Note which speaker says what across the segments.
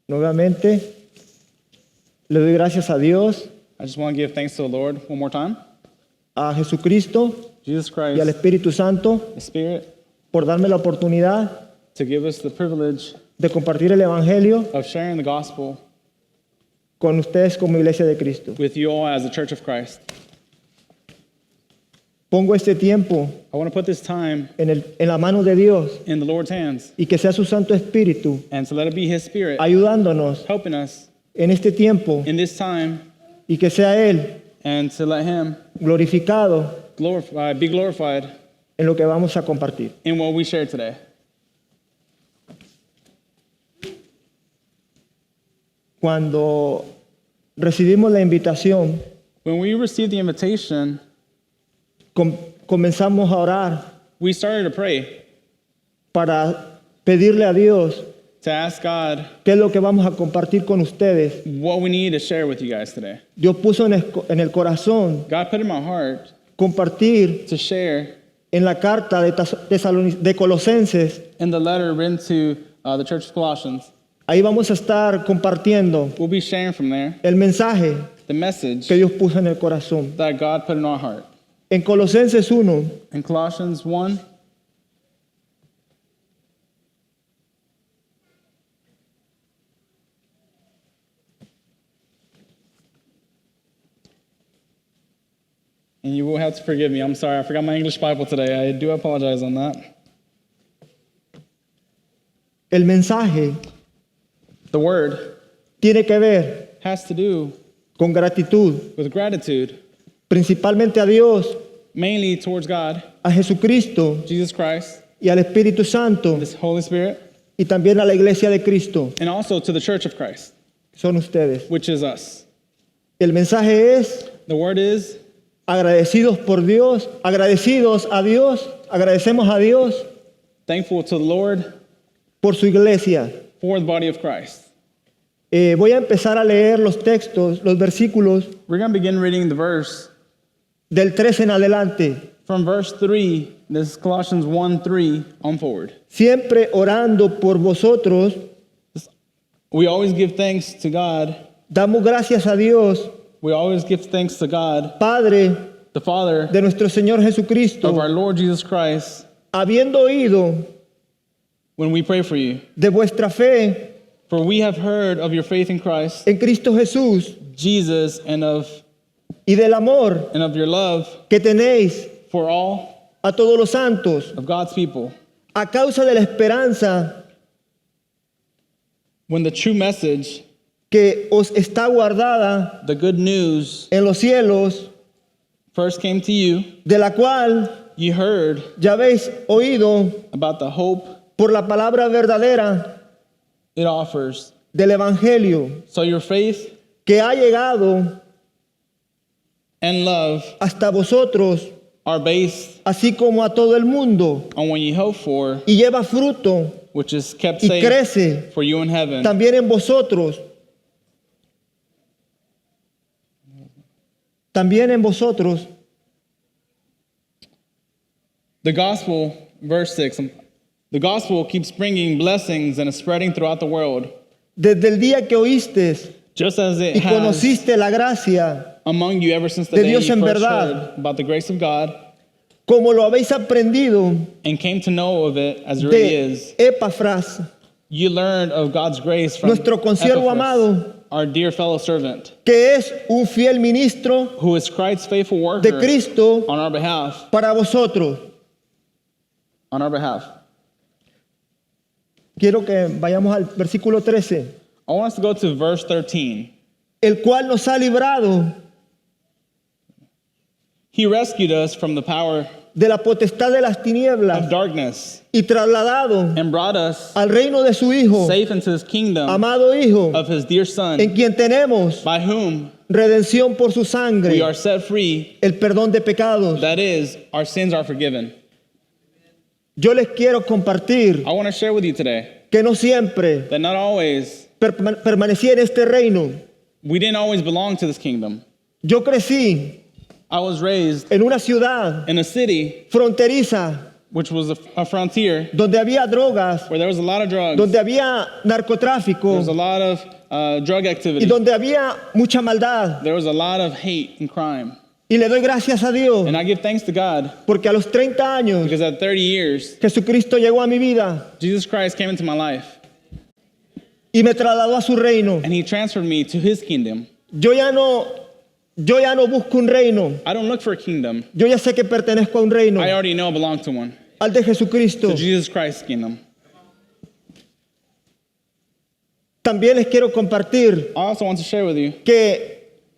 Speaker 1: Nuevamente, le doy gracias a Dios,
Speaker 2: I just want to give thanks to the Lord one more time.
Speaker 1: a Jesucristo
Speaker 2: Jesus
Speaker 1: y al
Speaker 2: Christ,
Speaker 1: Espíritu Santo
Speaker 2: the Spirit,
Speaker 1: por darme la oportunidad
Speaker 2: to give us the privilege
Speaker 1: de compartir el Evangelio
Speaker 2: of sharing the gospel
Speaker 1: con ustedes como Iglesia de Cristo.
Speaker 2: with you all as the Church of Christ.
Speaker 1: Pongo este tiempo
Speaker 2: I want to put this time
Speaker 1: en la mano de Dios
Speaker 2: in the Lord's hands
Speaker 1: y que sea su Santo Espíritu
Speaker 2: and to let it be His Spirit
Speaker 1: ayudándonos
Speaker 2: helping us
Speaker 1: en este tiempo
Speaker 2: in this time
Speaker 1: y que sea Él
Speaker 2: and to let Him
Speaker 1: glorificado
Speaker 2: be glorified
Speaker 1: en lo que vamos a compartir.
Speaker 2: in what we share today.
Speaker 1: Cuando recibimos la invitación,
Speaker 2: When we received the invitation,
Speaker 1: comenzamos a orar
Speaker 2: we started to pray
Speaker 1: para pedirle a Dios
Speaker 2: to ask God
Speaker 1: qué es lo que vamos a compartir con ustedes.
Speaker 2: what we need to share with you guys today.
Speaker 1: Dios puso en el corazón
Speaker 2: God put in my heart
Speaker 1: compartir
Speaker 2: to share
Speaker 1: en la carta de Colosenses.
Speaker 2: in the letter written to the Church of Colossians.
Speaker 1: Ahí vamos a estar compartiendo
Speaker 2: We'll be sharing from there
Speaker 1: el mensaje
Speaker 2: the message
Speaker 1: que Dios puso en el corazón.
Speaker 2: that God put in our heart.
Speaker 1: En Colosenses 1,
Speaker 2: In Colossians 1, and you will have to forgive me. I'm sorry, I forgot my English Bible today. I do apologize on that.
Speaker 1: el mensaje
Speaker 2: The word
Speaker 1: tiene que ver
Speaker 2: has to do
Speaker 1: con gratitud,
Speaker 2: with gratitude,
Speaker 1: principalmente a Dios,
Speaker 2: mainly towards God,
Speaker 1: a Jesucristo
Speaker 2: Jesus Christ,
Speaker 1: y al Espíritu Santo,
Speaker 2: His Holy Spirit,
Speaker 1: y también a la Iglesia de Cristo,
Speaker 2: and also to the Church of Christ,
Speaker 1: son ustedes.
Speaker 2: which is us.
Speaker 1: El mensaje es
Speaker 2: The word is
Speaker 1: agradecidos por Dios, agradecidos a Dios, agradecemos a Dios
Speaker 2: thankful to the Lord
Speaker 1: por su iglesia.
Speaker 2: for the body of Christ.
Speaker 1: Voy a empezar a leer los textos, los versículos
Speaker 2: We're going to begin reading the verse
Speaker 1: del 3 en adelante.
Speaker 2: from verse 3. This is Colossians 1:3 on forward.
Speaker 1: Siempre orando por vosotros,
Speaker 2: We always give thanks to God.
Speaker 1: damos gracias a Dios,
Speaker 2: We always give thanks to God,
Speaker 1: Padre
Speaker 2: the Father
Speaker 1: de nuestro Señor
Speaker 2: of
Speaker 1: Jesucristo,
Speaker 2: our Lord Jesus Christ,
Speaker 1: habiendo oído
Speaker 2: when we pray for you.
Speaker 1: de vuestra fe
Speaker 2: For we have heard of your faith in Christ,
Speaker 1: en Cristo Jesús
Speaker 2: Jesus, and of
Speaker 1: y del amor
Speaker 2: your love
Speaker 1: que tenéis
Speaker 2: for all
Speaker 1: a todos los santos,
Speaker 2: of God's people.
Speaker 1: a causa de la esperanza
Speaker 2: When the true message,
Speaker 1: que os está guardada
Speaker 2: the good news,
Speaker 1: en los cielos,
Speaker 2: first came to you,
Speaker 1: de la cual
Speaker 2: you heard
Speaker 1: ya habéis oído
Speaker 2: about the hope
Speaker 1: por la palabra verdadera
Speaker 2: it offers.
Speaker 1: del Evangelio,
Speaker 2: So your faith
Speaker 1: que ha llegado
Speaker 2: and love
Speaker 1: hasta vosotros,
Speaker 2: are based
Speaker 1: así como a todo el mundo,
Speaker 2: on what you hope for,
Speaker 1: y lleva fruto
Speaker 2: which is kept
Speaker 1: y
Speaker 2: safe
Speaker 1: crece
Speaker 2: for you in heaven.
Speaker 1: también en vosotros. También en vosotros,
Speaker 2: The gospel, verse 6, the gospel keeps bringing blessings and is spreading throughout the world,
Speaker 1: desde el día que oíste
Speaker 2: just as it
Speaker 1: y
Speaker 2: has
Speaker 1: conociste la gracia,
Speaker 2: among you ever since the
Speaker 1: de
Speaker 2: day
Speaker 1: Dios
Speaker 2: you
Speaker 1: en
Speaker 2: first
Speaker 1: verdad.
Speaker 2: heard about the grace of God
Speaker 1: como lo habéis aprendido
Speaker 2: and came to know of it as it really
Speaker 1: de
Speaker 2: is.
Speaker 1: Epafras,
Speaker 2: You learned of God's grace from
Speaker 1: nuestro consiervo
Speaker 2: Epaphras,
Speaker 1: amado,
Speaker 2: our dear fellow servant,
Speaker 1: que es un fiel ministro
Speaker 2: who is Christ's faithful
Speaker 1: de
Speaker 2: worker
Speaker 1: Cristo
Speaker 2: on our behalf.
Speaker 1: para vosotros.
Speaker 2: On our behalf.
Speaker 1: Quiero que vayamos al versículo 13.
Speaker 2: I want us to go to verse 13.
Speaker 1: El cual nos ha librado
Speaker 2: He rescued us from the power
Speaker 1: de la potestad de las
Speaker 2: of
Speaker 1: tinieblas
Speaker 2: darkness
Speaker 1: y trasladado
Speaker 2: and brought us
Speaker 1: al reino de su Hijo,
Speaker 2: safe into his kingdom
Speaker 1: amado Hijo,
Speaker 2: of his dear Son,
Speaker 1: en quien tenemos
Speaker 2: by whom
Speaker 1: redención por su
Speaker 2: we
Speaker 1: sangre,
Speaker 2: are set free,
Speaker 1: el perdón de pecados.
Speaker 2: that is, our sins are forgiven.
Speaker 1: Yo les quiero compartir
Speaker 2: I want to share with you today
Speaker 1: que no siempre
Speaker 2: that not always,
Speaker 1: permanecí en este reino.
Speaker 2: we didn't always belong to this kingdom.
Speaker 1: Yo crecí
Speaker 2: I was raised
Speaker 1: en una ciudad
Speaker 2: in a city
Speaker 1: fronteriza
Speaker 2: which was a frontier
Speaker 1: donde había drogas,
Speaker 2: where there was a lot of drugs,
Speaker 1: donde había
Speaker 2: there
Speaker 1: narcotráfico
Speaker 2: was a lot of drug
Speaker 1: y
Speaker 2: activity,
Speaker 1: donde había mucha maldad.
Speaker 2: there was a lot of hate and crime.
Speaker 1: Y le doy gracias a Dios
Speaker 2: And I give thanks to God
Speaker 1: porque a los 30 años
Speaker 2: because at 30 years,
Speaker 1: Jesucristo llegó a mi vida
Speaker 2: Jesus Christ came into my life
Speaker 1: y me trasladó a su reino.
Speaker 2: and he transferred me to his kingdom.
Speaker 1: Yo ya no busco un reino.
Speaker 2: I don't look for a kingdom.
Speaker 1: Yo ya sé que pertenezco a un reino,
Speaker 2: I already know I belong to one,
Speaker 1: al de Jesucristo.
Speaker 2: to Jesus Christ's kingdom.
Speaker 1: También les quiero compartir
Speaker 2: I also want to share with you
Speaker 1: que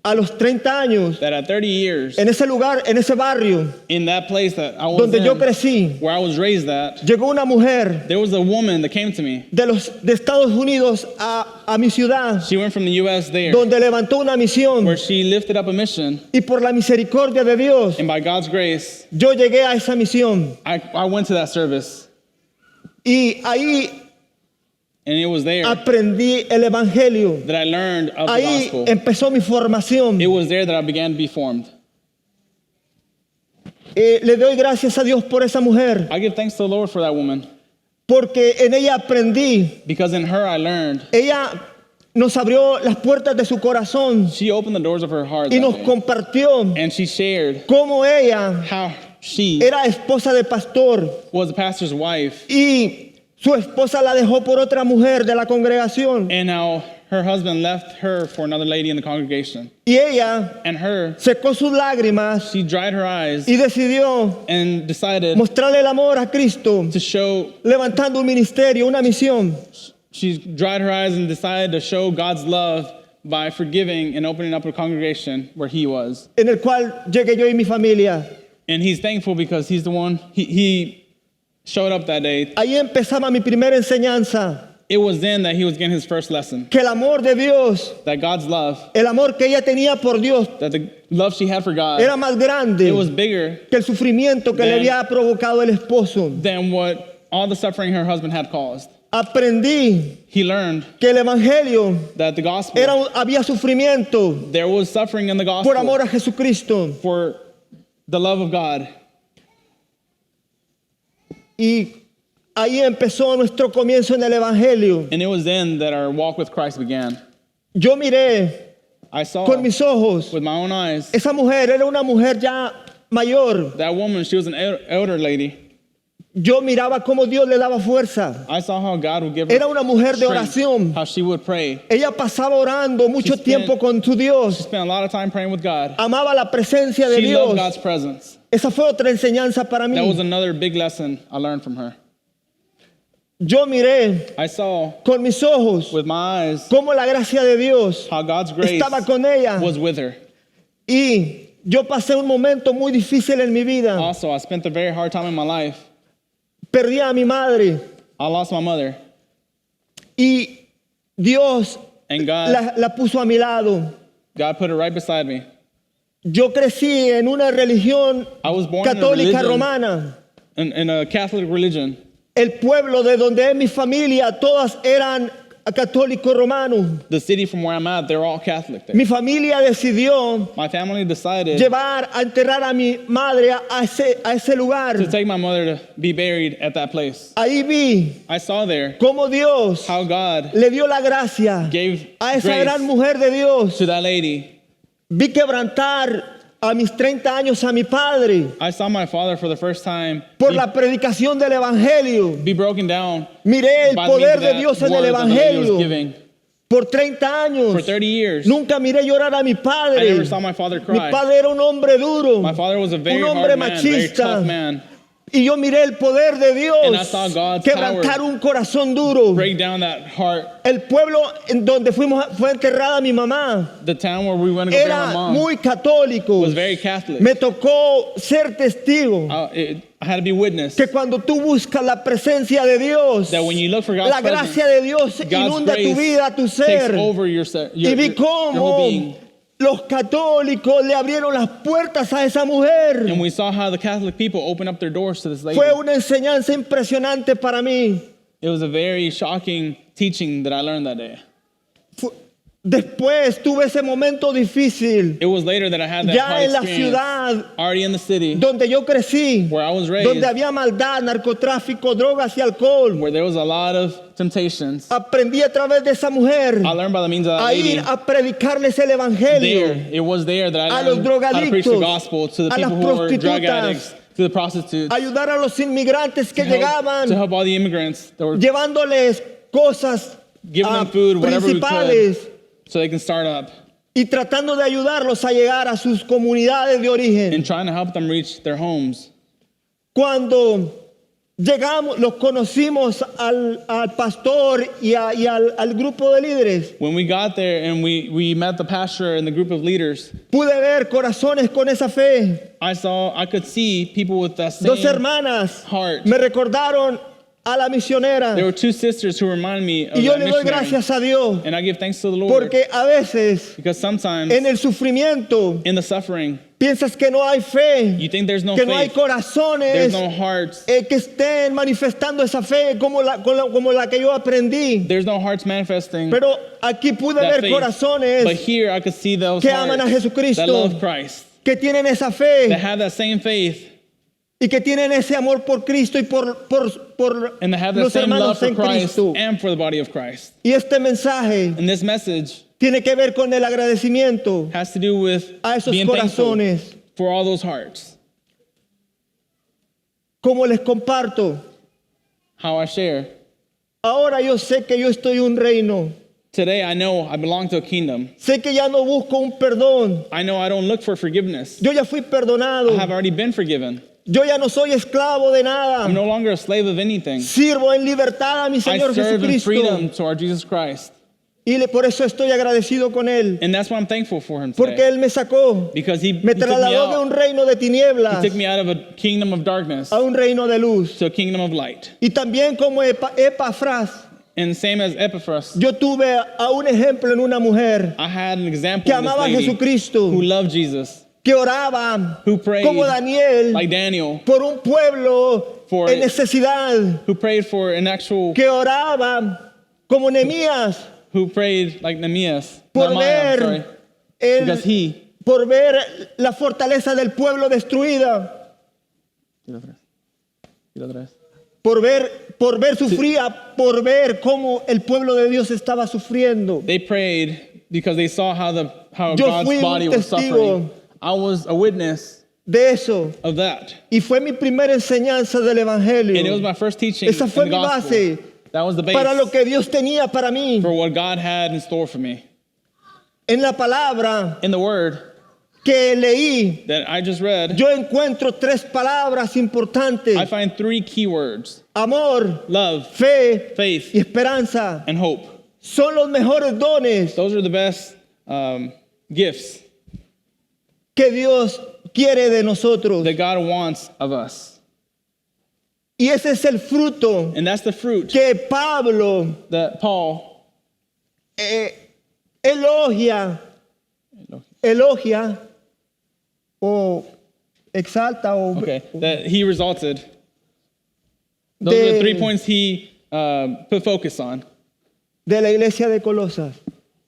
Speaker 1: a los 30 años,
Speaker 2: that at 30 years,
Speaker 1: en ese lugar, en ese barrio
Speaker 2: in that place that I was
Speaker 1: donde yo
Speaker 2: in,
Speaker 1: crecí,
Speaker 2: where I was raised at,
Speaker 1: llegó una mujer
Speaker 2: there was a woman that came to me.
Speaker 1: de Estados Unidos a mi ciudad,
Speaker 2: She went from the U.S. there,
Speaker 1: donde levantó una misión,
Speaker 2: where she lifted up a mission,
Speaker 1: y por la misericordia de Dios,
Speaker 2: and by God's grace,
Speaker 1: yo llegué a esa misión.
Speaker 2: I went to that service,
Speaker 1: Y ahí
Speaker 2: and it was there
Speaker 1: aprendí el evangelio.
Speaker 2: that I learned of the
Speaker 1: Ahí
Speaker 2: gospel.
Speaker 1: empezó mi formación.
Speaker 2: It was there that I began to be formed.
Speaker 1: Le doy gracias a Dios por esa mujer,
Speaker 2: I give thanks to the Lord for that woman,
Speaker 1: porque en ella aprendí.
Speaker 2: because in her I learned.
Speaker 1: Ella nos abrió las puertas de su corazón
Speaker 2: She opened the doors of her heart
Speaker 1: y
Speaker 2: that
Speaker 1: nos
Speaker 2: day,
Speaker 1: compartió
Speaker 2: and she shared
Speaker 1: cómo ella
Speaker 2: how she
Speaker 1: era esposa de pastor
Speaker 2: was a pastor's wife,
Speaker 1: y su esposa la dejó por otra mujer de la congregación.
Speaker 2: and how her husband left her for another lady in the congregation.
Speaker 1: Y ella
Speaker 2: And her,
Speaker 1: secó sus lágrimas
Speaker 2: she dried her eyes
Speaker 1: y decidió
Speaker 2: and decided
Speaker 1: mostrarle el amor a Cristo,
Speaker 2: to show,
Speaker 1: levantando un ministerio, una misión.
Speaker 2: she dried her eyes and decided to show God's love by forgiving and opening up a congregation where he was.
Speaker 1: En el cual llegué yo y mi familia.
Speaker 2: And he's thankful because he's the one, he showed up that day.
Speaker 1: Ahí empezaba mi primera enseñanza,
Speaker 2: It was then that he was getting his first lesson,
Speaker 1: que el amor de Dios,
Speaker 2: that God's love,
Speaker 1: el amor que ella tenía por Dios,
Speaker 2: that the love she had for God,
Speaker 1: era más grande
Speaker 2: it was bigger
Speaker 1: que el sufrimiento que le había provocado el esposo.
Speaker 2: than what all the suffering her husband had caused.
Speaker 1: Aprendí
Speaker 2: He learned
Speaker 1: que el evangelio
Speaker 2: that the gospel,
Speaker 1: había sufrimiento
Speaker 2: there was suffering in the
Speaker 1: por amor
Speaker 2: gospel
Speaker 1: a Jesucristo.
Speaker 2: for the love of God.
Speaker 1: Y ahí empezó nuestro comienzo en el evangelio.
Speaker 2: And it was then that our walk with Christ began.
Speaker 1: Yo miré
Speaker 2: I saw
Speaker 1: con mis ojos,
Speaker 2: with my own eyes
Speaker 1: esa mujer era una mujer ya mayor.
Speaker 2: that woman, she was an elder lady.
Speaker 1: Yo miraba cómo Dios le daba fuerza.
Speaker 2: I saw how God would give her
Speaker 1: Era una mujer de
Speaker 2: strength,
Speaker 1: oración.
Speaker 2: how she would pray.
Speaker 1: Ella pasaba orando mucho
Speaker 2: She spent-
Speaker 1: tiempo con su Dios.
Speaker 2: Spent a lot of time praying with God.
Speaker 1: Amaba la presencia de
Speaker 2: She loved
Speaker 1: Dios.
Speaker 2: God's presence.
Speaker 1: Esa fue otra enseñanza para
Speaker 2: That was
Speaker 1: mí.
Speaker 2: another big lesson I learned from her.
Speaker 1: Yo miré
Speaker 2: I saw
Speaker 1: con mis ojos
Speaker 2: with my eyes
Speaker 1: cómo la gracia de Dios
Speaker 2: how God's grace
Speaker 1: estaba con ella.
Speaker 2: was with her.
Speaker 1: Y yo pasé un momento muy difícil en mi vida.
Speaker 2: Also, I spent a very hard time in my life.
Speaker 1: Perdí a mi madre.
Speaker 2: I lost my mother,
Speaker 1: Y Dios
Speaker 2: and God
Speaker 1: la puso a mi lado.
Speaker 2: put her right beside me.
Speaker 1: Yo crecí en una religión
Speaker 2: I was born in a
Speaker 1: católica
Speaker 2: religion,
Speaker 1: romana.
Speaker 2: in a Catholic religion.
Speaker 1: El pueblo de donde es mi familia, todas eran católicos romanos.
Speaker 2: The city from where I'm at, they're all Catholic there.
Speaker 1: Mi familia decidió
Speaker 2: My family decided
Speaker 1: llevar a enterrar a mi madre a ese lugar.
Speaker 2: to take my mother to be buried at that place.
Speaker 1: Ahí vi
Speaker 2: I saw there
Speaker 1: cómo Dios
Speaker 2: how God
Speaker 1: le dio la gracia
Speaker 2: gave
Speaker 1: a esa
Speaker 2: grace
Speaker 1: gran mujer de Dios.
Speaker 2: to that lady.
Speaker 1: Vi quebrantar a mis 30 años a mi padre
Speaker 2: I saw my father for the first time
Speaker 1: por la predicación del evangelio.
Speaker 2: be broken down
Speaker 1: Miré el
Speaker 2: by
Speaker 1: poder
Speaker 2: the
Speaker 1: de Dios en el
Speaker 2: word that the lady was
Speaker 1: evangelio.
Speaker 2: giving.
Speaker 1: Por 30 años
Speaker 2: For 30 years,
Speaker 1: nunca miré llorar a mi
Speaker 2: I
Speaker 1: padre.
Speaker 2: never saw my father
Speaker 1: Mi
Speaker 2: cry.
Speaker 1: padre era un hombre duro.
Speaker 2: My father was a very
Speaker 1: Un hombre
Speaker 2: hard man, very
Speaker 1: machista.
Speaker 2: tough man.
Speaker 1: Y yo miré el poder de Dios
Speaker 2: And I saw God's
Speaker 1: quebrantar un corazón duro.
Speaker 2: Break down that heart.
Speaker 1: El pueblo en donde fue enterrada mi mamá
Speaker 2: The town where we went to go bury my
Speaker 1: era
Speaker 2: mom
Speaker 1: muy católico.
Speaker 2: was very Catholic.
Speaker 1: Me tocó ser testigo
Speaker 2: I had to be witness
Speaker 1: que cuando tú buscas la presencia de Dios,
Speaker 2: that when you look for God's
Speaker 1: la
Speaker 2: presence,
Speaker 1: gracia de Dios
Speaker 2: God's
Speaker 1: inunda tu
Speaker 2: grace
Speaker 1: vida, tu
Speaker 2: takes
Speaker 1: ser.
Speaker 2: over your
Speaker 1: Y vi
Speaker 2: whole
Speaker 1: cómo
Speaker 2: being.
Speaker 1: los católicos le abrieron las puertas a esa mujer.
Speaker 2: And we saw how the Catholic people opened up their doors to this lady.
Speaker 1: Fue una enseñanza impresionante para mí.
Speaker 2: It was a very shocking teaching that I learned that day.
Speaker 1: Después tuve ese momento difícil
Speaker 2: It was later that I had that
Speaker 1: ya
Speaker 2: hard
Speaker 1: en la
Speaker 2: experience,
Speaker 1: ciudad
Speaker 2: already in the city,
Speaker 1: donde yo crecí,
Speaker 2: where I was raised,
Speaker 1: donde había maldad, narcotráfico, drogas y alcohol.
Speaker 2: where there was a lot of temptations.
Speaker 1: Aprendí a través de esa mujer
Speaker 2: I learned by the means of that
Speaker 1: a ir
Speaker 2: lady.
Speaker 1: a predicarles el evangelio.
Speaker 2: It was there that I
Speaker 1: A los
Speaker 2: learned how to preach the
Speaker 1: drogadictos,
Speaker 2: gospel to the
Speaker 1: a las
Speaker 2: people who were drug
Speaker 1: prostitutas,
Speaker 2: addicts, to the prostitutes,
Speaker 1: Ayudar a los inmigrantes que
Speaker 2: to
Speaker 1: llegaban,
Speaker 2: help all the immigrants that were
Speaker 1: llevándoles cosas
Speaker 2: giving them food, whatever we
Speaker 1: principales
Speaker 2: could, so they can start up,
Speaker 1: y tratando de ayudarlos a llegar a sus comunidades de origen.
Speaker 2: and trying to help them reach their homes.
Speaker 1: Cuando llegamos, los conocimos al pastor y al grupo de líderes,
Speaker 2: When we got there and we met the pastor and the group of leaders,
Speaker 1: pude ver corazones con esa fe.
Speaker 2: I could see people with that
Speaker 1: Dos
Speaker 2: same
Speaker 1: hermanas
Speaker 2: heart.
Speaker 1: me recordaron a la misionera
Speaker 2: There were two sisters who reminded me of
Speaker 1: y yo
Speaker 2: that
Speaker 1: le doy
Speaker 2: missionary.
Speaker 1: gracias a Dios
Speaker 2: And I give thanks to the Lord,
Speaker 1: porque a veces
Speaker 2: because sometimes
Speaker 1: en el sufrimiento
Speaker 2: in the suffering,
Speaker 1: piensas que no hay fe,
Speaker 2: you think there's no
Speaker 1: que no hay
Speaker 2: faith, there's
Speaker 1: corazones
Speaker 2: no hearts,
Speaker 1: que estén manifestando esa fe como la que yo aprendí.
Speaker 2: there's no hearts manifesting
Speaker 1: Pero aquí pude
Speaker 2: that
Speaker 1: ver
Speaker 2: faith.
Speaker 1: corazones
Speaker 2: But here I could see those
Speaker 1: que aman a
Speaker 2: hearts
Speaker 1: Jesucristo,
Speaker 2: that love Christ,
Speaker 1: que tienen esa
Speaker 2: that
Speaker 1: fe
Speaker 2: have that same faith,
Speaker 1: y que tienen ese amor por Cristo y por
Speaker 2: and that have that
Speaker 1: los
Speaker 2: same love
Speaker 1: hermanos
Speaker 2: for
Speaker 1: en
Speaker 2: Christ
Speaker 1: Cristo.
Speaker 2: and for the body of Christ.
Speaker 1: Y este mensaje
Speaker 2: And this message
Speaker 1: tiene que ver con el agradecimiento
Speaker 2: has to do with
Speaker 1: a esos
Speaker 2: being thankful
Speaker 1: corazones.
Speaker 2: for all those hearts.
Speaker 1: Como les comparto,
Speaker 2: How I share.
Speaker 1: ahora yo sé que yo estoy en un reino.
Speaker 2: Today I know I belong to a kingdom.
Speaker 1: Sé que ya no busco un perdón.
Speaker 2: I know I don't look for forgiveness.
Speaker 1: Yo ya fui perdonado.
Speaker 2: I have already been forgiven.
Speaker 1: Yo ya no soy esclavo de nada.
Speaker 2: I'm no longer a slave of anything.
Speaker 1: Sirvo en libertad a mi
Speaker 2: I
Speaker 1: Señor
Speaker 2: serve in
Speaker 1: Jesucristo.
Speaker 2: freedom to our Jesus Christ.
Speaker 1: Y por eso estoy agradecido con Él.
Speaker 2: And that's why I'm thankful for him
Speaker 1: Porque
Speaker 2: today.
Speaker 1: Él me sacó.
Speaker 2: Because he
Speaker 1: Me
Speaker 2: took me
Speaker 1: trasladó de un
Speaker 2: out.
Speaker 1: reino de
Speaker 2: He
Speaker 1: tinieblas
Speaker 2: took me out of a kingdom of darkness
Speaker 1: a un reino de luz.
Speaker 2: to a kingdom of light.
Speaker 1: Y también como Epafras,
Speaker 2: And same as Epaphras,
Speaker 1: yo tuve a un ejemplo en una mujer
Speaker 2: I had an example
Speaker 1: que
Speaker 2: of this
Speaker 1: amaba a
Speaker 2: lady
Speaker 1: Jesucristo,
Speaker 2: who loved Jesus,
Speaker 1: que oraba
Speaker 2: who prayed
Speaker 1: como Daniel
Speaker 2: like Daniel,
Speaker 1: por un pueblo
Speaker 2: For-
Speaker 1: en necesidad,
Speaker 2: who prayed for an actual,
Speaker 1: que oraba como Nehemías
Speaker 2: who prayed like Nehemias,
Speaker 1: por
Speaker 2: Nehemiah, I'm sorry,
Speaker 1: ver
Speaker 2: because he,
Speaker 1: por ver la fortaleza del pueblo destruida, por ver sufría, por ver cómo el pueblo de Dios estaba sufriendo.
Speaker 2: they prayed because they saw how
Speaker 1: Yo
Speaker 2: God's
Speaker 1: fui un
Speaker 2: body was
Speaker 1: testigo
Speaker 2: suffering. I was a witness
Speaker 1: De eso,
Speaker 2: of that.
Speaker 1: y fue mi primera enseñanza del Evangelio.
Speaker 2: And it was my first teaching
Speaker 1: Esa
Speaker 2: in
Speaker 1: fue
Speaker 2: the
Speaker 1: mi
Speaker 2: gospel.
Speaker 1: base
Speaker 2: That was the base
Speaker 1: para lo que Dios tenía para mí.
Speaker 2: for what God had in store for me.
Speaker 1: En la palabra
Speaker 2: In the word
Speaker 1: que leí,
Speaker 2: that I just read,
Speaker 1: yo encuentro tres palabras importantes:
Speaker 2: I find three key words:
Speaker 1: amor,
Speaker 2: love,
Speaker 1: fe
Speaker 2: faith,
Speaker 1: y esperanza.
Speaker 2: and hope.
Speaker 1: Son los mejores dones
Speaker 2: Those are the best gifts
Speaker 1: que Dios quiere de nosotros.
Speaker 2: that God wants of us.
Speaker 1: Y ese es el fruto
Speaker 2: And that's the fruit
Speaker 1: que Pablo
Speaker 2: that Paul
Speaker 1: elogia o exalta o
Speaker 2: that he resulted. Those are the 3 points he put focus on
Speaker 1: de la iglesia de Colosas,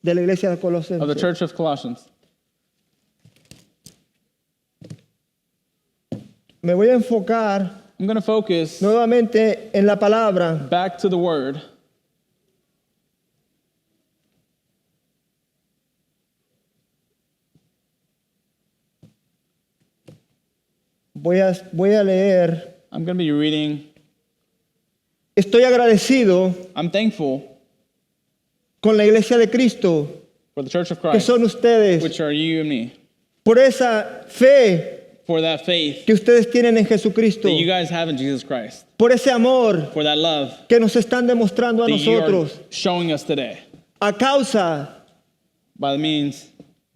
Speaker 1: de la iglesia de
Speaker 2: of the
Speaker 1: Colosenses.
Speaker 2: church of Colossians.
Speaker 1: Me voy a enfocar
Speaker 2: I'm going to focus
Speaker 1: nuevamente en la palabra.
Speaker 2: back to the word.
Speaker 1: Voy a leer.
Speaker 2: I'm going to be reading.
Speaker 1: Estoy agradecido
Speaker 2: I'm thankful
Speaker 1: con la iglesia de Cristo,
Speaker 2: for the church of
Speaker 1: que
Speaker 2: Christ,
Speaker 1: son ustedes,
Speaker 2: which are you and me,
Speaker 1: por esa fe
Speaker 2: for that faith
Speaker 1: que ustedes tienen en Jesucristo,
Speaker 2: that you guys have in Jesus Christ,
Speaker 1: por ese amor
Speaker 2: for that love
Speaker 1: que nos están demostrando a
Speaker 2: that you are
Speaker 1: nosotros,
Speaker 2: showing us today
Speaker 1: a causa
Speaker 2: by the means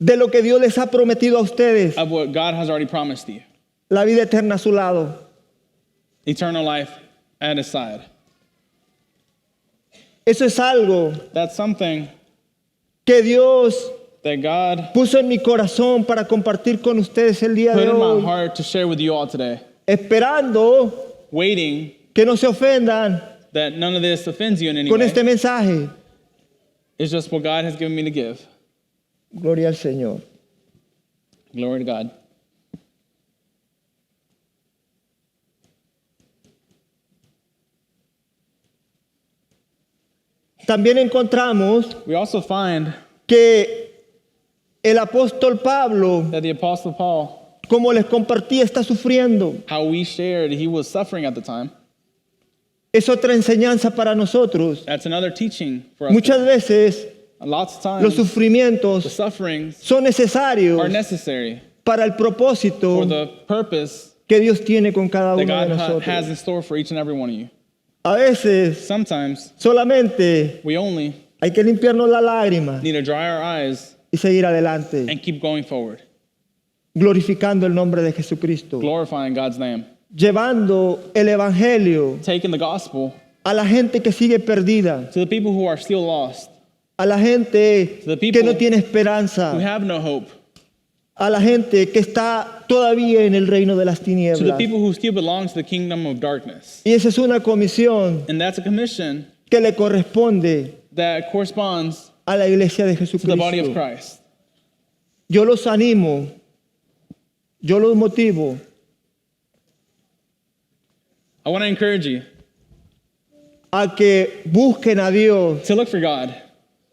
Speaker 1: de lo que Dios les ha prometido a ustedes,
Speaker 2: of what God has already promised you.
Speaker 1: la vida eterna a su lado.
Speaker 2: Eternal life at his side.
Speaker 1: Eso es algo
Speaker 2: That's something
Speaker 1: que Dios
Speaker 2: that God
Speaker 1: puso en mi corazón para compartir con ustedes el día
Speaker 2: put
Speaker 1: de
Speaker 2: in my
Speaker 1: hoy,
Speaker 2: heart to share with you all today,
Speaker 1: esperando
Speaker 2: waiting
Speaker 1: que no se ofendan
Speaker 2: that none of this offends you in any
Speaker 1: con
Speaker 2: way.
Speaker 1: este mensaje.
Speaker 2: It's just what God has given me to give.
Speaker 1: Gloria al Señor.
Speaker 2: Glory to God.
Speaker 1: También encontramos
Speaker 2: We also find
Speaker 1: que el apóstol Pablo,
Speaker 2: that the Apostle Paul,
Speaker 1: como les compartí, está sufriendo.
Speaker 2: how we shared, he was suffering at the time.
Speaker 1: Es otra enseñanza para nosotros.
Speaker 2: That's another teaching for us.
Speaker 1: Muchas veces
Speaker 2: Lots of
Speaker 1: los
Speaker 2: times, the
Speaker 1: sufrimientos
Speaker 2: sufferings
Speaker 1: son necesarios
Speaker 2: are necessary
Speaker 1: para el propósito
Speaker 2: for the purpose
Speaker 1: que Dios tiene con cada
Speaker 2: that
Speaker 1: uno de
Speaker 2: God has
Speaker 1: nosotros.
Speaker 2: in store for each and every one of you.
Speaker 1: A veces
Speaker 2: Sometimes
Speaker 1: solamente
Speaker 2: we only
Speaker 1: hay que limpiarnos la lágrima
Speaker 2: need to dry our eyes
Speaker 1: y seguir adelante,
Speaker 2: and keep going forward,
Speaker 1: glorificando el nombre de Jesucristo,
Speaker 2: glorifying God's name,
Speaker 1: llevando el evangelio
Speaker 2: taking the gospel
Speaker 1: a la gente que sigue perdida,
Speaker 2: to the people who are still lost,
Speaker 1: a la gente
Speaker 2: The people
Speaker 1: que no tiene
Speaker 2: who
Speaker 1: esperanza,
Speaker 2: have no hope,
Speaker 1: a la gente que está todavía en el reino de las
Speaker 2: to the
Speaker 1: tinieblas.
Speaker 2: people who still belong to the kingdom of darkness.
Speaker 1: Y esa es una comisión
Speaker 2: And that's a commission
Speaker 1: que le corresponde
Speaker 2: that corresponds
Speaker 1: a la iglesia de
Speaker 2: to the body of
Speaker 1: Jesucristo.
Speaker 2: Christ.
Speaker 1: Yo los animo, yo los motivo
Speaker 2: I want to encourage you
Speaker 1: a que busquen a Dios
Speaker 2: to look for God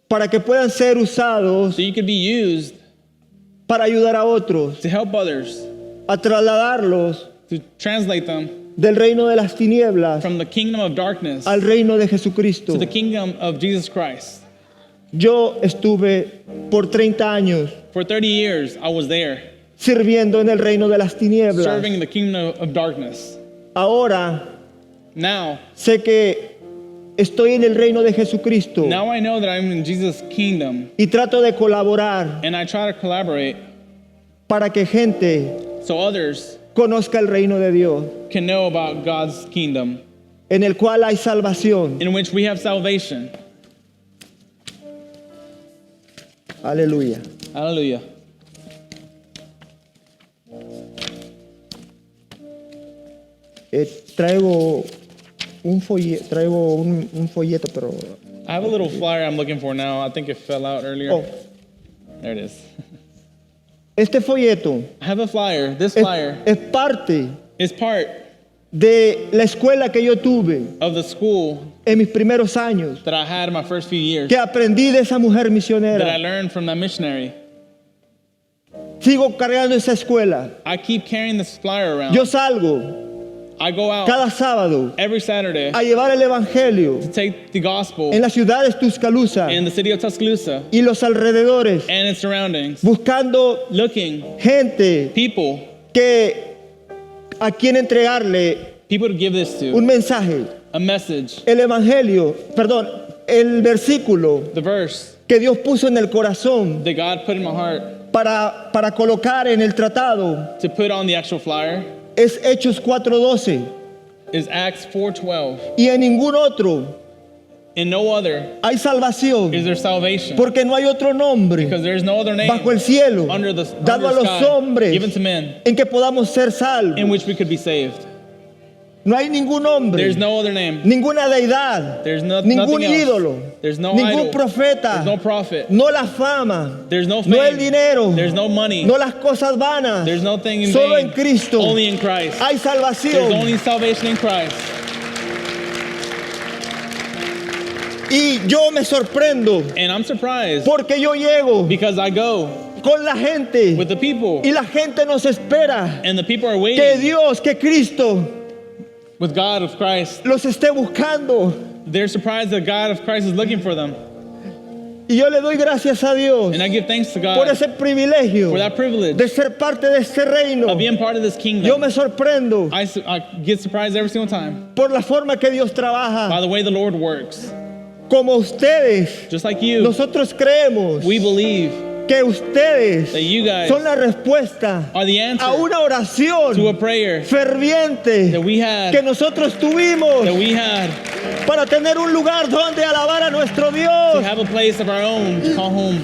Speaker 1: para que puedan ser usados
Speaker 2: so you could be used
Speaker 1: para ayudar a otros,
Speaker 2: to help others,
Speaker 1: a trasladarlos
Speaker 2: to translate them
Speaker 1: del reino de las tinieblas
Speaker 2: from the kingdom of darkness
Speaker 1: al reino de Jesucristo.
Speaker 2: to the kingdom of Jesus Christ.
Speaker 1: Yo estuve por 30 años
Speaker 2: For 30 years, I was there,
Speaker 1: sirviendo en el reino de las tinieblas.
Speaker 2: serving in the kingdom of darkness.
Speaker 1: Ahora
Speaker 2: Now
Speaker 1: sé que estoy en el reino de Jesucristo
Speaker 2: I know that I'm in Jesus' kingdom,
Speaker 1: y trato de colaborar
Speaker 2: and I try to collaborate
Speaker 1: para que gente
Speaker 2: so others
Speaker 1: conozca el reino de Dios,
Speaker 2: can know about God's kingdom,
Speaker 1: en el cual hay salvación.
Speaker 2: in which we have salvation.
Speaker 1: Aleluya.
Speaker 2: Hallelujah.
Speaker 1: Traigo un folleto, pero
Speaker 2: I have a little flyer I'm looking for now. I think it fell out earlier.
Speaker 1: oh,
Speaker 2: There it is.
Speaker 1: este folleto
Speaker 2: I have a flyer. This
Speaker 1: es,
Speaker 2: flyer
Speaker 1: es parte
Speaker 2: is part
Speaker 1: de la escuela que yo tuve
Speaker 2: of the school
Speaker 1: en mis primeros años,
Speaker 2: that I had in my first few years,
Speaker 1: que aprendí de esa mujer
Speaker 2: that I
Speaker 1: misionera.
Speaker 2: learned from that missionary.
Speaker 1: Sigo cargando esa escuela.
Speaker 2: I keep carrying this flyer around.
Speaker 1: Yo salgo
Speaker 2: I go out
Speaker 1: cada sábado
Speaker 2: every Saturday
Speaker 1: a llevar el evangelio
Speaker 2: to take the gospel
Speaker 1: en la ciudad de Tuscaloosa
Speaker 2: in the city of Tuscaloosa
Speaker 1: y los alrededores,
Speaker 2: and its surroundings,
Speaker 1: buscando
Speaker 2: looking
Speaker 1: gente
Speaker 2: people
Speaker 1: a quien entregarle
Speaker 2: to give this to,
Speaker 1: un mensaje.
Speaker 2: a message,
Speaker 1: El evangelio, perdón, el versículo
Speaker 2: the verse
Speaker 1: que Dios puso en el corazón
Speaker 2: that God put in my heart
Speaker 1: para colocar en el tratado
Speaker 2: to put on the actual flyer
Speaker 1: es Hechos 4:12,
Speaker 2: is Acts 4:12.
Speaker 1: y en ningún otro
Speaker 2: In no other
Speaker 1: hay salvación,
Speaker 2: is there salvation,
Speaker 1: porque no hay otro nombre
Speaker 2: because there is no other name
Speaker 1: bajo el cielo
Speaker 2: under the
Speaker 1: dado a los
Speaker 2: sky
Speaker 1: hombres
Speaker 2: given to men
Speaker 1: en que podamos ser
Speaker 2: in
Speaker 1: salvos.
Speaker 2: which we could be saved.
Speaker 1: No hay ningún hombre,
Speaker 2: There's no other name.
Speaker 1: ninguna deidad,
Speaker 2: There's no,
Speaker 1: ningún
Speaker 2: nothing else.
Speaker 1: ídolo,
Speaker 2: There's no
Speaker 1: ningún
Speaker 2: idol.
Speaker 1: profeta,
Speaker 2: There's no prophet.
Speaker 1: no la fama,
Speaker 2: There's no
Speaker 1: no el
Speaker 2: fame.
Speaker 1: dinero,
Speaker 2: There's no money.
Speaker 1: no las cosas vanas,
Speaker 2: There's nothing in
Speaker 1: solo
Speaker 2: vain.
Speaker 1: en Cristo
Speaker 2: Only in Christ.
Speaker 1: hay
Speaker 2: There's
Speaker 1: salvación.
Speaker 2: only salvation in Christ.
Speaker 1: Y yo me sorprendo
Speaker 2: And I'm surprised
Speaker 1: porque yo llego
Speaker 2: because I go
Speaker 1: con la gente
Speaker 2: with the people,
Speaker 1: y la gente nos espera
Speaker 2: and the people are
Speaker 1: que
Speaker 2: waiting
Speaker 1: Dios, que Cristo
Speaker 2: with God of Christ.
Speaker 1: los esté buscando.
Speaker 2: They're surprised that God of Christ is looking for them.
Speaker 1: Y yo le doy gracias a Dios
Speaker 2: And I give thanks to
Speaker 1: por
Speaker 2: God
Speaker 1: ese privilegio
Speaker 2: for that privilege
Speaker 1: de ser parte de este reino.
Speaker 2: of being part of this
Speaker 1: Yo
Speaker 2: kingdom.
Speaker 1: me sorprendo
Speaker 2: I get surprised every single time
Speaker 1: por la forma que Dios
Speaker 2: by
Speaker 1: trabaja.
Speaker 2: the way the Lord works.
Speaker 1: Como ustedes,
Speaker 2: Just like you,
Speaker 1: nosotros creemos
Speaker 2: we believe
Speaker 1: que ustedes
Speaker 2: that you guys
Speaker 1: son la respuesta
Speaker 2: are the answer
Speaker 1: a una
Speaker 2: to a
Speaker 1: oración
Speaker 2: prayer
Speaker 1: ferviente
Speaker 2: that we had,
Speaker 1: que nosotros tuvimos para tener un lugar donde alabar a nuestro
Speaker 2: to
Speaker 1: Dios.
Speaker 2: have a place of our own to call home.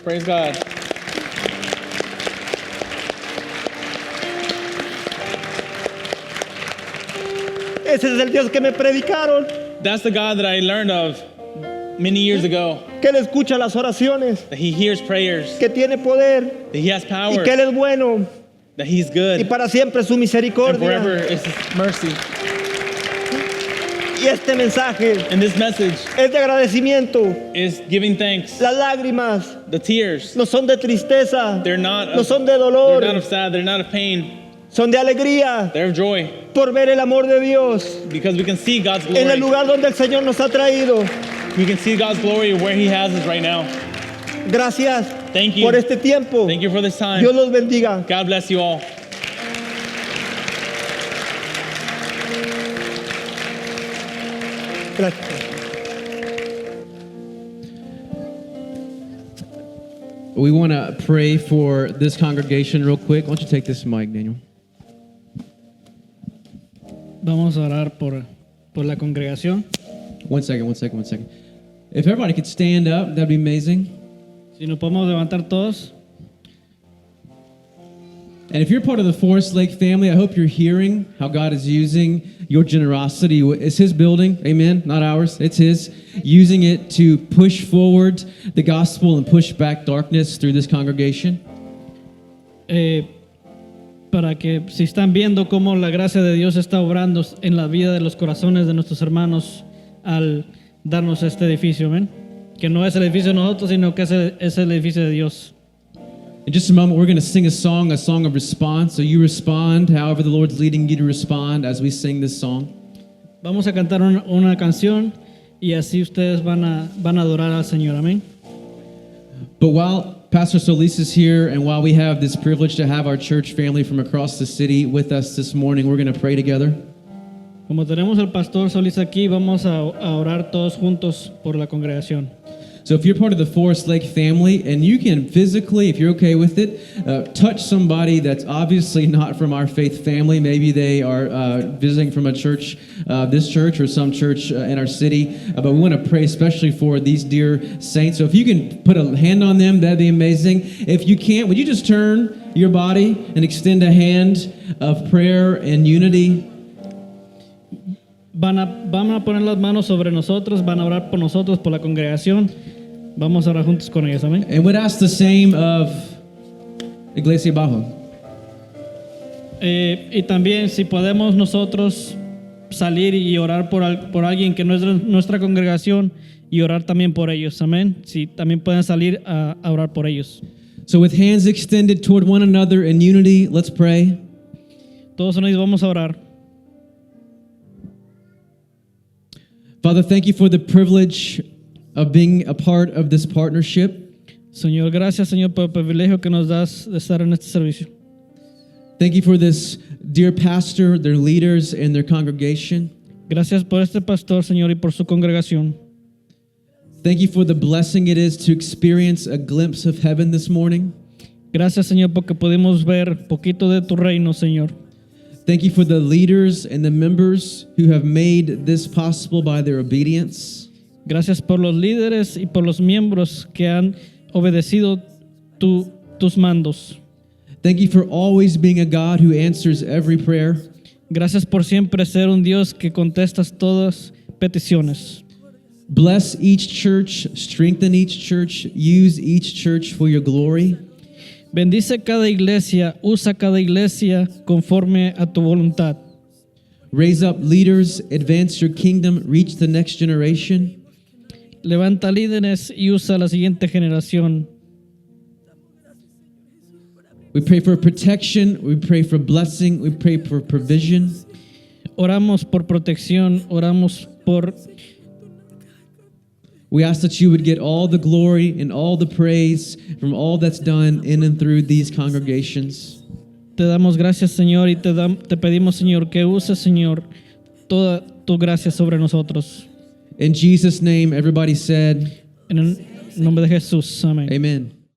Speaker 2: Praise God.
Speaker 1: Ese es el Dios que me predicaron,
Speaker 2: That's the God that I learned of many years ago.
Speaker 1: que Él escucha las oraciones,
Speaker 2: That He hears prayers.
Speaker 1: que tiene poder
Speaker 2: That He has
Speaker 1: y
Speaker 2: power.
Speaker 1: que Él es bueno
Speaker 2: That He's
Speaker 1: y
Speaker 2: good.
Speaker 1: para siempre su
Speaker 2: And forever
Speaker 1: misericordia.
Speaker 2: is His mercy.
Speaker 1: Y este mensaje
Speaker 2: And this message
Speaker 1: es de agradecimiento.
Speaker 2: is giving thanks.
Speaker 1: Las lágrimas
Speaker 2: The tears,
Speaker 1: no son de tristeza,
Speaker 2: they're not
Speaker 1: no
Speaker 2: of,
Speaker 1: son de
Speaker 2: they're
Speaker 1: dolor,
Speaker 2: not of sad, they're not of pain.
Speaker 1: son de alegría
Speaker 2: They're of joy.
Speaker 1: por ver el amor de Dios
Speaker 2: Because we can see God's
Speaker 1: en el
Speaker 2: glory.
Speaker 1: lugar donde el Señor nos ha traído.
Speaker 2: We can see God's glory where He has us right now.
Speaker 1: Gracias
Speaker 2: Thank you.
Speaker 1: por este tiempo.
Speaker 2: Thank you for this time.
Speaker 1: Dios los bendiga.
Speaker 2: God bless you all.
Speaker 1: Gracias.
Speaker 3: We want to pray for this congregation real quick. Why don't you take this mic, Daniel?
Speaker 4: Vamos a orar por la congregación.
Speaker 3: One second. If everybody could stand up, that'd be amazing.
Speaker 4: Si nos podemos levantar todos.
Speaker 3: And if you're part of the Forest Lake family, I hope you're hearing how God is using your generosity. It's His building, amen, not ours, it's His. Using it to push forward the gospel and push back darkness through this congregation.
Speaker 4: Para que si están viendo cómo la gracia de Dios está obrando en la vida de los corazones de nuestros hermanos al darnos este edificio, amén. Que no es el edificio de nosotros, sino que es el edificio de Dios.
Speaker 3: In just a moment, we're going to sing a song of response. So you respond however the Lord's leading you to respond as we sing this song.
Speaker 4: Vamos a cantar una canción y así ustedes van a adorar al Señor, amén.
Speaker 3: But while Pastor Solis is here and while we have this privilege to have our church family from across the city with us this morning, we're going to pray together.
Speaker 4: Como tenemos al pastor Solís aquí, vamos a orar todos juntos por la congregación.
Speaker 3: So if you're part of the Forest Lake family and you can physically, if you're okay with it, touch somebody that's obviously not from our faith family. Maybe they are visiting from a church, this church or some church in our city. But we want to pray especially for these dear saints. So if you can put a hand on them, that'd be amazing. If you can't, would you just turn your body and extend a hand of prayer and unity?
Speaker 4: Van a poner las manos sobre nosotros, van a orar por nosotros, por la congregación. Vamos a orar juntos con ellos, amén.
Speaker 3: And would ask the same of Iglesia Bajo.
Speaker 4: Y también si podemos nosotros salir y orar por alguien que no es de nuestra congregación y orar también por ellos, amén. Si también pueden salir a orar por ellos.
Speaker 3: So with hands extended toward one another in unity, let's pray.
Speaker 4: Todos unidos vamos a orar.
Speaker 3: Father, thank you for the privilege of being a part of this partnership.
Speaker 4: Señor, gracias, Señor, por el privilegio que nos das de estar en este servicio.
Speaker 3: Thank you for this dear pastor, their leaders, and their congregation.
Speaker 4: Gracias por este pastor, Señor, y por su congregación.
Speaker 3: Thank you for the blessing it is to experience a glimpse of heaven this morning.
Speaker 4: Gracias, Señor, porque pudimos ver poquito de tu reino, Señor.
Speaker 3: Thank you for the leaders and the members who have made this possible by their obedience.
Speaker 4: Gracias por los líderes y por los miembros que han obedecido tus mandos.
Speaker 3: Thank you for always being a God who answers every prayer.
Speaker 4: Gracias por siempre ser un Dios que contestas todas peticiones.
Speaker 3: Bless each church, strengthen each church, use each church for your glory.
Speaker 4: Bendice cada iglesia, usa cada iglesia conforme a tu voluntad.
Speaker 3: Raise up leaders, advance your kingdom, reach the next generation.
Speaker 4: Levanta líderes y usa la siguiente generación.
Speaker 3: We pray for protection, we pray for blessing, we pray for provision.
Speaker 4: Oramos por protección, oramos por...
Speaker 3: We ask that you would get all the glory and all the praise from all that's done in and through these congregations.
Speaker 4: Te damos gracias, Señor, y te pedimos, Señor, que uses, Señor, toda tu gracia sobre nosotros.
Speaker 3: In Jesus' name, everybody said,
Speaker 4: En el nombre de Jesús, amén.
Speaker 3: Amen.